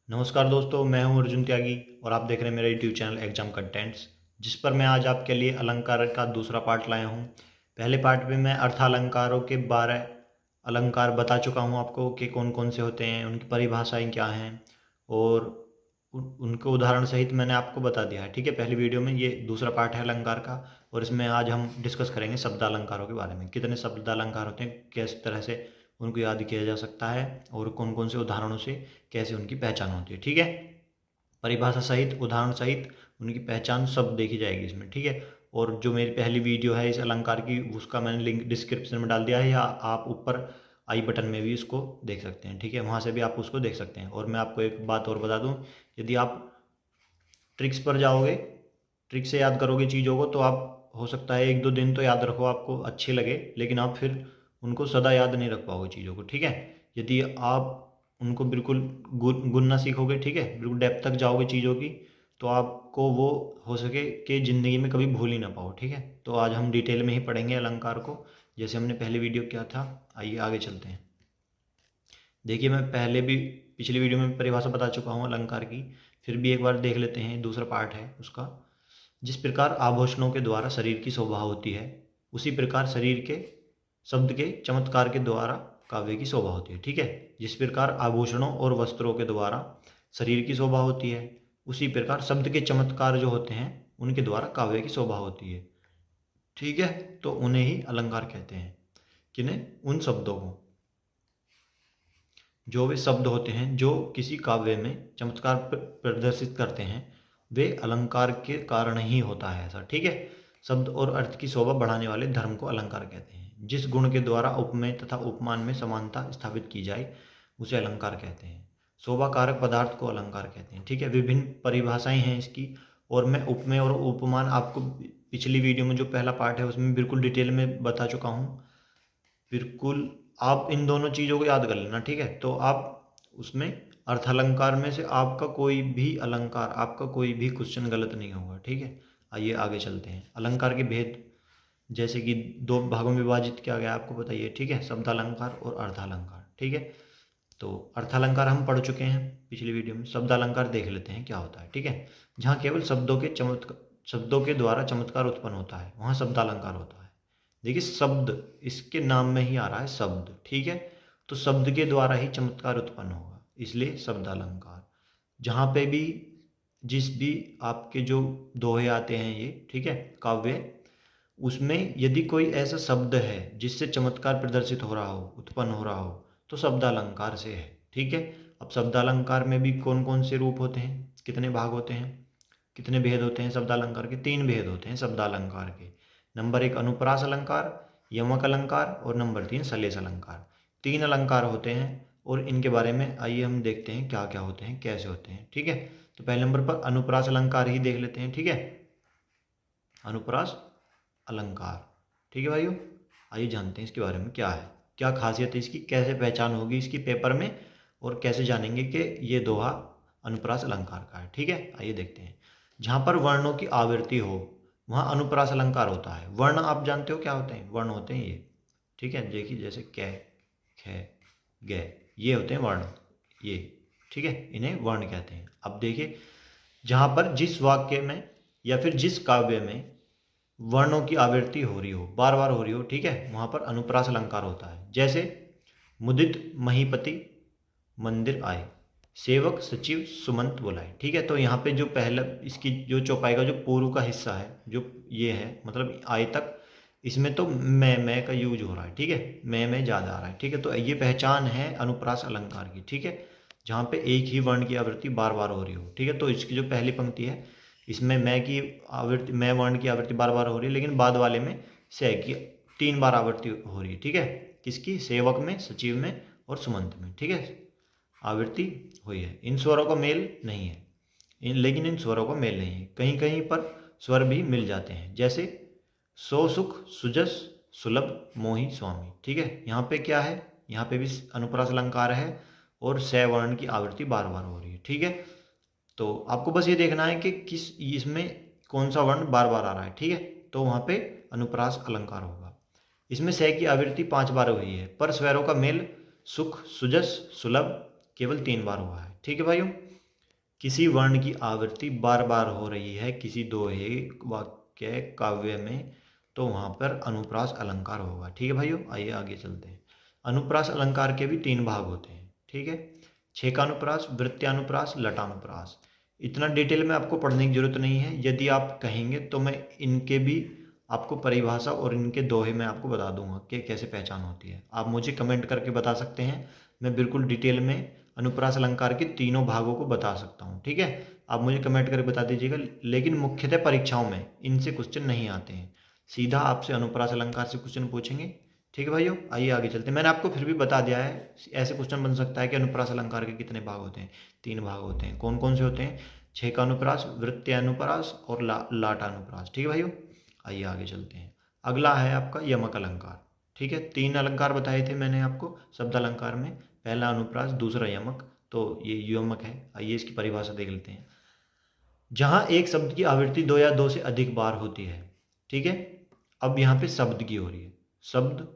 नमस्कार दोस्तों, मैं हूं अर्जुन त्यागी और आप देख रहे हैं मेरा यूट्यूब चैनल एग्जाम कंटेंट्स, जिस पर मैं आज आपके लिए अलंकार का दूसरा पार्ट लाया हूं। पहले पार्ट में मैं अर्थालंकारों के 12 अलंकार बता चुका हूं आपको कि कौन कौन से होते हैं, उनकी परिभाषाएं क्या हैं और उनके उदाहरण सहित मैंने आपको बता दिया है। ठीक है, पहली वीडियो में ये दूसरा पार्ट है अलंकार का और इसमें आज हम डिस्कस करेंगे शब्दालंकारों के बारे में। कितने शब्दालंकार होते हैं, किस तरह से उनको याद किया जा सकता है और कौन कौन से उदाहरणों से कैसे उनकी पहचान होती है। ठीक है, परिभाषा सहित उदाहरण सहित उनकी पहचान सब देखी जाएगी इसमें। ठीक है, और जो मेरी पहली वीडियो है इस अलंकार की, उसका मैंने लिंक डिस्क्रिप्शन में डाल दिया है, या आप ऊपर आई बटन में भी इसको देख सकते हैं। ठीक है, वहाँ से भी आप उसको देख सकते हैं। और मैं आपको एक बात और बता दूँ, यदि आप ट्रिक्स पर जाओगे, ट्रिक से याद करोगे चीज़ों को, तो आप हो सकता है 1-2 दिन तो याद रखो, आपको अच्छे लगे, लेकिन आप फिर उनको सदा याद नहीं रख पाओगे चीज़ों को। ठीक है, यदि आप उनको बिल्कुल गुनना सीखोगे, ठीक है, बिल्कुल डेप्थ तक जाओगे चीज़ों की, तो आपको वो हो सके कि ज़िंदगी में कभी भूल ही ना पाओ। ठीक है, तो आज हम डिटेल में ही पढ़ेंगे अलंकार को, जैसे हमने पहले वीडियो किया था। आइए आगे चलते हैं। देखिए, मैं पहले भी पिछली वीडियो में परिभाषा बता चुका हूँ अलंकार की, फिर भी एक बार देख लेते हैं। दूसरा पार्ट है उसका। जिस प्रकार आभूषणों के द्वारा शरीर की शोभा होती है, उसी प्रकार शरीर के शब्द के चमत्कार के द्वारा काव्य की शोभा होती है। ठीक है, जिस प्रकार आभूषणों और वस्त्रों के द्वारा शरीर की शोभा होती है, उसी प्रकार शब्द के चमत्कार जो होते हैं उनके द्वारा काव्य की शोभा होती है। ठीक है, तो उन्हें ही अलंकार कहते हैं। किन्हें? उन शब्दों को, जो वे शब्द होते हैं जो किसी काव्य में चमत्कार प्रदर्शित करते हैं, वे अलंकार के कारण ही होता है ऐसा। ठीक है, शब्द और अर्थ की शोभा बढ़ाने वाले धर्म को अलंकार कहते हैं। जिस गुण के द्वारा उपमेय तथा उपमान में समानता स्थापित की जाए, उसे अलंकार कहते हैं। शोभा कारक पदार्थ को अलंकार कहते हैं। ठीक है, विभिन्न परिभाषाएं हैं इसकी, और मैं उपमेय और उपमान आपको पिछली वीडियो में जो पहला पार्ट है उसमें बिल्कुल डिटेल में बता चुका हूँ। बिल्कुल, आप इन दोनों चीज़ों को याद कर लेना। ठीक है, तो आप उसमें अर्थालंकार में से आपका कोई भी अलंकार, आपका कोई भी क्वेश्चन गलत नहीं होगा। ठीक है, आइए आगे चलते हैं। अलंकार के भेद जैसे कि 2 भागों में विभाजित किया गया, आपको बताइए। ठीक है, शब्दालंकार और अर्थालंकार। ठीक है, तो अर्थालंकार हम पढ़ चुके हैं पिछली वीडियो में। शब्दालंकार देख लेते हैं क्या होता है। ठीक है, जहाँ केवल शब्दों के द्वारा चमत्कार उत्पन्न होता है, वहाँ शब्दालंकार होता है। देखिए, शब्द इसके नाम में ही आ रहा है, शब्द। ठीक है, तो शब्द के द्वारा ही चमत्कार उत्पन्न होगा, इसलिए शब्दालंकार। जहाँ पे भी जिस भी आपके जो दोहे आते हैं ये, ठीक है, काव्य, उसमें यदि कोई ऐसा शब्द है जिससे चमत्कार प्रदर्शित हो रहा हो, उत्पन्न हो रहा हो, तो शब्दालंकार से है। ठीक है, अब शब्दालंकार में भी कौन कौन से रूप होते हैं, कितने भाग होते हैं, कितने भेद होते हैं शब्दालंकार के? 3 भेद होते हैं शब्दालंकार के। नंबर 1 अनुप्रास अलंकार, यमक अलंकार, और नंबर 3 सलेश अलंकार। 3 अलंकार होते हैं और इनके बारे में आइए हम देखते हैं क्या क्या होते हैं, कैसे होते हैं। ठीक है, तो पहले नंबर पर अनुप्रास अलंकार ही देख लेते हैं। ठीक है, अनुप्रास अलंकार। ठीक है भाइयों, आइए जानते हैं इसके बारे में क्या है, क्या खासियत है इसकी, कैसे पहचान होगी इसकी पेपर में, और कैसे जानेंगे कि ये दोहा अनुप्रास अलंकार का है। ठीक है, आइए देखते हैं। जहाँ पर वर्णों की आवृत्ति हो, वहाँ अनुप्रास अलंकार होता है। वर्ण आप जानते हो क्या होते हैं? वर्ण होते हैं ये। ठीक है, देखिए जैसे कै, ख, ग, ये होते हैं वर्ण, ये। ठीक है, इन्हें वर्ण कहते हैं। अब देखिए, जहाँ पर जिस वाक्य में या फिर जिस काव्य में वर्णों की आवृत्ति हो रही हो, बार बार हो रही हो, ठीक है, वहाँ पर अनुप्रास अलंकार होता है। जैसे मुदित महीपति मंदिर आए, सेवक सचिव सुमंत बुलाए। ठीक है, तो यहाँ पे जो पहला इसकी जो चौपाई का जो पूर्व का हिस्सा है, जो ये है, मतलब आए तक, इसमें तो मैं का यूज हो रहा है। ठीक है, मैं ज़्यादा आ रहा है। ठीक है, तो ये पहचान है अनुप्रास अलंकार की। ठीक है, जहाँ पे एक ही वर्ण की आवृत्ति बार बार हो रही हो। ठीक है, तो इसकी जो पहली पंक्ति है, इसमें मैं की आवृत्ति, मैं वर्ण की आवृत्ति बार बार हो रही है, लेकिन बाद वाले में से की 3 बार आवृत्ति हो रही है। ठीक है, किसकी? सेवक में, सचिव में और सुमंत में। ठीक है, आवृत्ति हुई है। इन स्वरों का मेल नहीं है, लेकिन इन स्वरों का मेल नहीं है। कहीं कहीं पर स्वर भी मिल जाते हैं, जैसे सो सुख सुजस सुलभ मोहि स्वामी। ठीक है, यहाँ पे क्या है? यहाँ पे भी अनुप्रास अलंकार है और स वर्ण की आवृत्ति बार बार हो रही है। ठीक है, तो आपको बस ये देखना है कि किस इसमें कौन सा वर्ण बार बार आ रहा है। ठीक है, तो वहाँ पे अनुप्रास अलंकार होगा। इसमें स की आवृत्ति 5 बार हुई है, पर स्वरों का मेल सुख सुजस सुलभ केवल 3 बार हुआ है। ठीक है भाइयों। किसी वर्ण की आवृत्ति बार बार हो रही है किसी दोहे वाक्य काव्य में, तो वहाँ पर अनुप्रास अलंकार होगा। ठीक है भाइयों, आइए आगे चलते हैं। अनुप्रास अलंकार के भी 3 भाग होते हैं। ठीक है, छेकानुप्रास, वृत्त्यानुप्रास, लटानुप्रास। इतना डिटेल में आपको पढ़ने की जरूरत नहीं है। यदि आप कहेंगे तो मैं इनके भी आपको परिभाषा और इनके दोहे मैं आपको बता दूंगा कि कैसे पहचान होती है। आप मुझे कमेंट करके बता सकते हैं, मैं बिल्कुल डिटेल में अनुप्रास अलंकार के तीनों भागों को बता सकता हूँ। ठीक है, आप मुझे कमेंट करके बता दीजिएगा। लेकिन मुख्यतः परीक्षाओं में इनसे क्वेश्चन नहीं आते हैं, सीधा आपसे अनुप्रास अलंकार से क्वेश्चन पूछेंगे। ठीक है भाइयों, आइए आगे चलते हैं। मैंने आपको फिर भी बता दिया है, ऐसे क्वेश्चन बन सकता है कि अनुप्रास अलंकार के कितने भाग होते हैं। 3 भाग होते हैं। कौन कौन से होते हैं? छेकानुप्रास, वृत्त्यानुप्रास और लाटानुप्रास। ठीक है भाइयों, आइए आगे चलते हैं। अगला है आपका यमक अलंकार। ठीक है, 3 अलंकार बताए थे मैंने आपको शब्द अलंकार में, पहला अनुप्रास, दूसरा यमक, तो ये यमक है। आइए इसकी परिभाषा देख लेते हैं। जहां एक शब्द की आवृत्ति 2 या 2 से अधिक बार होती है। ठीक है, अब यहाँ पे शब्द की हो रही है। शब्द,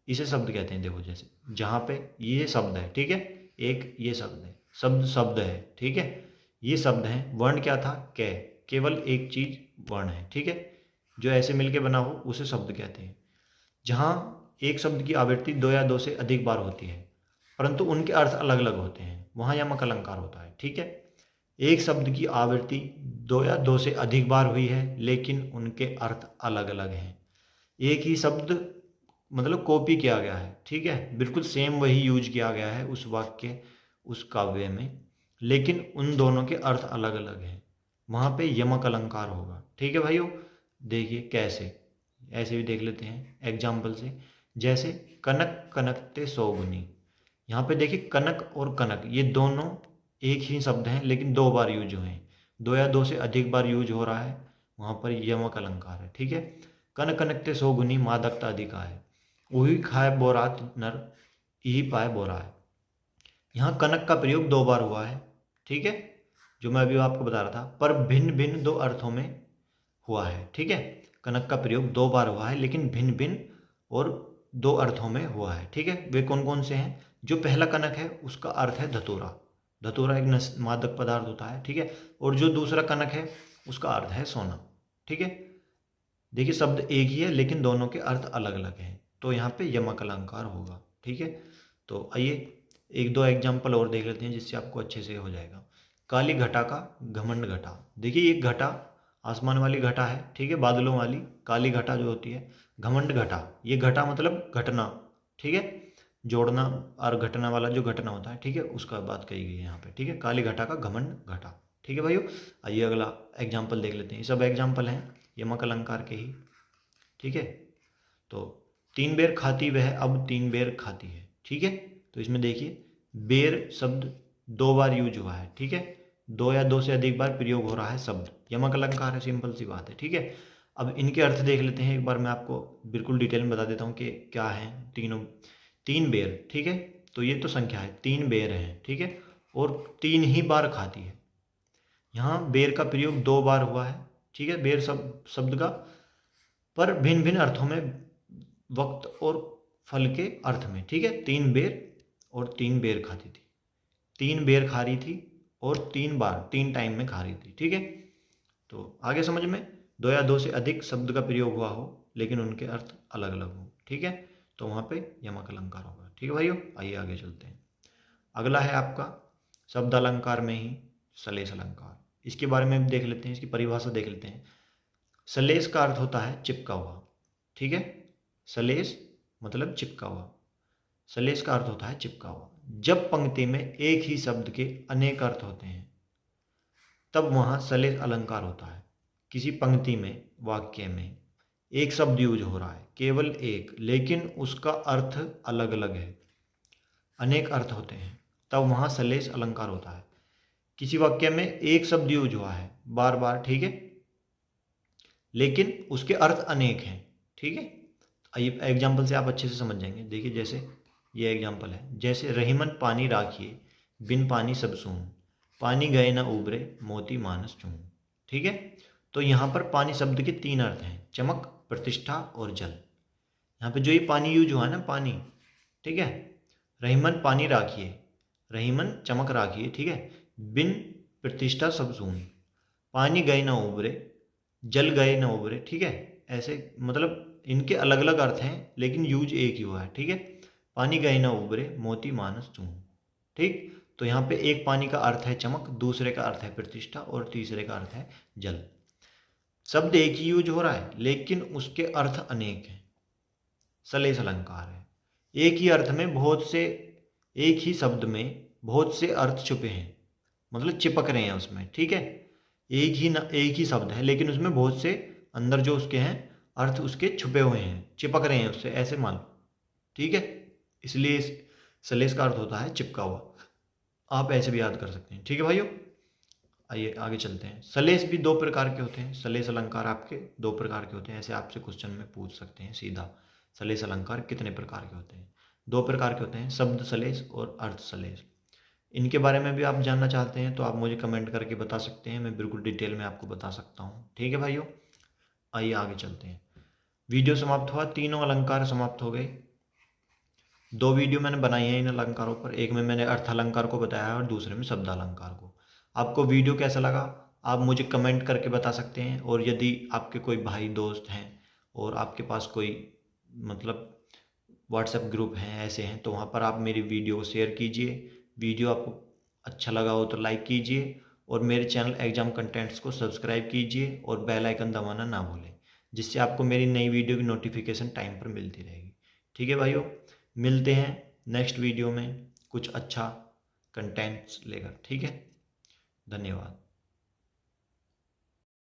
इसे शब्द कहते हैं। देखो जैसे जहाँ पे ये शब्द है, ठीक है, एक ये शब्द है, शब्द शब्द है। ठीक है, ये शब्द है। वर्ण क्या था? कै, केवल एक चीज वर्ण है। ठीक है, जो ऐसे मिलके बना हो उसे शब्द कहते हैं। जहाँ एक शब्द की आवृत्ति 2 या 2 से अधिक बार होती है परंतु उनके अर्थ अलग अलग होते हैं, वहाँ यमक अलंकार होता है। ठीक है, एक शब्द की आवृत्ति 2 या 2 से अधिक बार हुई है लेकिन उनके अर्थ अलग अलग हैं। एक ही शब्द मतलब कॉपी किया गया है। ठीक है, बिल्कुल सेम वही यूज किया गया है उस वाक्य उस काव्य में, लेकिन उन दोनों के अर्थ अलग अलग हैं, वहाँ पे यमक अलंकार होगा। ठीक है भाइयों, देखिए कैसे, ऐसे भी देख लेते हैं एग्जाम्पल से। जैसे कनक कनकते सौगुनी, यहाँ पे देखिए कनक और कनक ये दोनों एक ही शब्द हैं लेकिन 2 बार यूज हुए हैं। 2 या 2 से अधिक बार यूज हो रहा है, वहाँ पर यमक अलंकार है। ठीक है, कन कनकते सौगुनी मादकता अधिका है, उही खाए बोरात नर यही पाए बोरा है। यहाँ कनक का प्रयोग 2 बार हुआ है। ठीक है, जो मैं अभी आपको बता रहा था, पर भिन्न भिन्न 2 अर्थों में हुआ है। ठीक है, कनक का प्रयोग 2 बार हुआ है लेकिन भिन्न भिन्न और 2 अर्थों में हुआ है। ठीक है, वे कौन कौन से हैं? जो पहला कनक है उसका अर्थ है धतूरा, धतूरा एक मादक पदार्थ होता है। ठीक है, और जो दूसरा कनक है उसका अर्थ है सोना। ठीक है, देखिए शब्द एक ही है लेकिन दोनों के अर्थ अलग अलग हैं, तो यहाँ पे यमक अलंकार होगा। ठीक है, तो आइए 1-2 एग्जाम्पल और देख लेते हैं जिससे आपको अच्छे से हो जाएगा। काली घटा का घमंड घटा, देखिए ये घटा आसमान वाली घटा है। ठीक है, बादलों वाली काली घटा जो होती है। घमंड घटा, ये घटा मतलब घटना। ठीक है, जोड़ना और घटना वाला जो घटना होता है। ठीक है, उसका बात कही गई है यहाँ पे। ठीक है, काली घटा का घमंड घटा। ठीक है भाइयों, आइए अगला एग्जाम्पल देख लेते हैं। ये सब एग्जाम्पल हैं यमक अलंकार के ही। ठीक है, तो 3 बेर खाती वह अब 3 बेर खाती है। ठीक है, तो इसमें देखिए बेर शब्द 2 बार यूज हुआ है। ठीक है, 2 या 2 से अधिक बार प्रयोग हो रहा है शब्द, यमक अलंकार है, सिंपल सी बात है। ठीक है, अब इनके अर्थ देख लेते हैं एक बार। मैं आपको बिल्कुल डिटेल में बता देता हूँ कि क्या है तीनों। 3 बेर, ठीक है, तो ये तो संख्या है, 3 बेर हैं। ठीक है, और 3 ही बार खाती है। यहाँ बेर का प्रयोग 2 बार हुआ है। ठीक है, बेर शब्द का, पर भिन्न भिन्न अर्थों में, वक्त और फल के अर्थ में। ठीक है, 3 बेर और 3 बेर खाती थी, 3 बेर खा रही थी और 3 बार 3 टाइम में खा रही थी। ठीक है, तो आगे समझ में 2 या 2 से अधिक शब्द का प्रयोग हुआ हो लेकिन उनके अर्थ अलग अलग हो। ठीक है, तो वहाँ पे यमक अलंकार होगा। ठीक है भाइयों, आइए आगे चलते हैं। अगला है आपका शब्द अलंकार में ही सलेस अलंकार। इसके बारे में देख लेते हैं, इसकी परिभाषा देख लेते हैं। सलेस का अर्थ होता है चिपका हुआ। ठीक है, सलेस मतलब चिपका हुआ। सलेस का अर्थ होता है चिपका हुआ। जब पंक्ति में एक ही शब्द के अनेक अर्थ होते हैं तब वहाँ सलेस अलंकार होता है। किसी पंक्ति में, वाक्य में एक शब्द यूज हो रहा है, केवल एक, लेकिन उसका अर्थ अलग अलग है, अनेक अर्थ होते हैं, तब वहाँ सलेस अलंकार होता है। किसी वाक्य में एक शब्द यूज हुआ है बार बार, ठीक है, लेकिन उसके अर्थ अनेक हैं। ठीक है, आइए एग्जाम्पल से आप अच्छे से समझ जाएंगे। देखिए जैसे ये एग्जाम्पल है, जैसे रहीमन पानी राखिए बिन पानी सब सून, पानी गए न उबरे मोती मानस चून। ठीक है, तो यहाँ पर पानी शब्द के 3 अर्थ हैं, चमक, प्रतिष्ठा और जल। यहाँ पे जो ये पानी यूज हुआ है ना, पानी, ठीक है, रहीमन पानी राखिए, रहीमन चमक राखी है, ठीक है। बिन प्रतिष्ठा सब सून, पानी गए ना उबरे, जल गए ना उबरे, ठीक है। ऐसे मतलब इनके अलग अलग अर्थ हैं लेकिन यूज एक ही हुआ है, ठीक है। पानी गए ना उबरे, मोती मानस चून, ठीक। तो यहाँ पे एक पानी का अर्थ है चमक, दूसरे का अर्थ है प्रतिष्ठा और तीसरे का अर्थ है जल। शब्द एक ही यूज हो रहा है लेकिन उसके अर्थ अनेक हैं, सलेस अलंकार है। एक ही अर्थ में बहुत से, एक ही शब्द में बहुत से अर्थ छुपे हैं, मतलब चिपक रहे हैं उसमें, ठीक है। एक ही शब्द है लेकिन उसमें बहुत से अंदर जो उसके हैं अर्थ उसके छुपे हुए हैं, चिपक रहे हैं उससे, ऐसे मान लो, ठीक है। इसलिए सलेस का अर्थ होता है चिपका हुआ। आप ऐसे भी याद कर सकते हैं, ठीक है भाइयों। आइए आगे चलते हैं। सलेस भी दो प्रकार के होते हैं, सलेस अलंकार आपके दो प्रकार के होते हैं, ऐसे आपसे क्वेश्चन में पूछ सकते हैं सीधा, सलेस अलंकार कितने प्रकार के होते हैं। दो प्रकार के होते हैं, शब्द सलेस और अर्थ सलेस। इनके बारे में भी आप जानना चाहते हैं तो आप मुझे कमेंट करके बता सकते हैं, मैं बिल्कुल डिटेल में आपको बता सकता हूँ, ठीक है भाइयों। आइए आगे चलते हैं। वीडियो समाप्त हुआ, तीनों अलंकार समाप्त हो गए। दो वीडियो मैंने बनाई हैं इन अलंकारों पर, एक में मैंने अर्थ अलंकार को बताया है और दूसरे में शब्द अलंकार को। आपको वीडियो कैसा लगा आप मुझे कमेंट करके बता सकते हैं, और यदि आपके कोई भाई दोस्त हैं और आपके पास कोई मतलब व्हाट्सएप ग्रुप हैं ऐसे हैं, तो वहाँ पर आप मेरी वीडियो को शेयर कीजिए। वीडियो आपको अच्छा लगा हो तो लाइक कीजिए, और मेरे चैनल एग्जाम कंटेंट्स को सब्सक्राइब कीजिए और बेल आइकन दबाना ना भूलें, जिससे आपको मेरी नई वीडियो की नोटिफिकेशन टाइम पर मिलती रहेगी, ठीक है भाइयों। मिलते हैं नेक्स्ट वीडियो में कुछ अच्छा कंटेंट्स लेकर, ठीक है। धन्यवाद।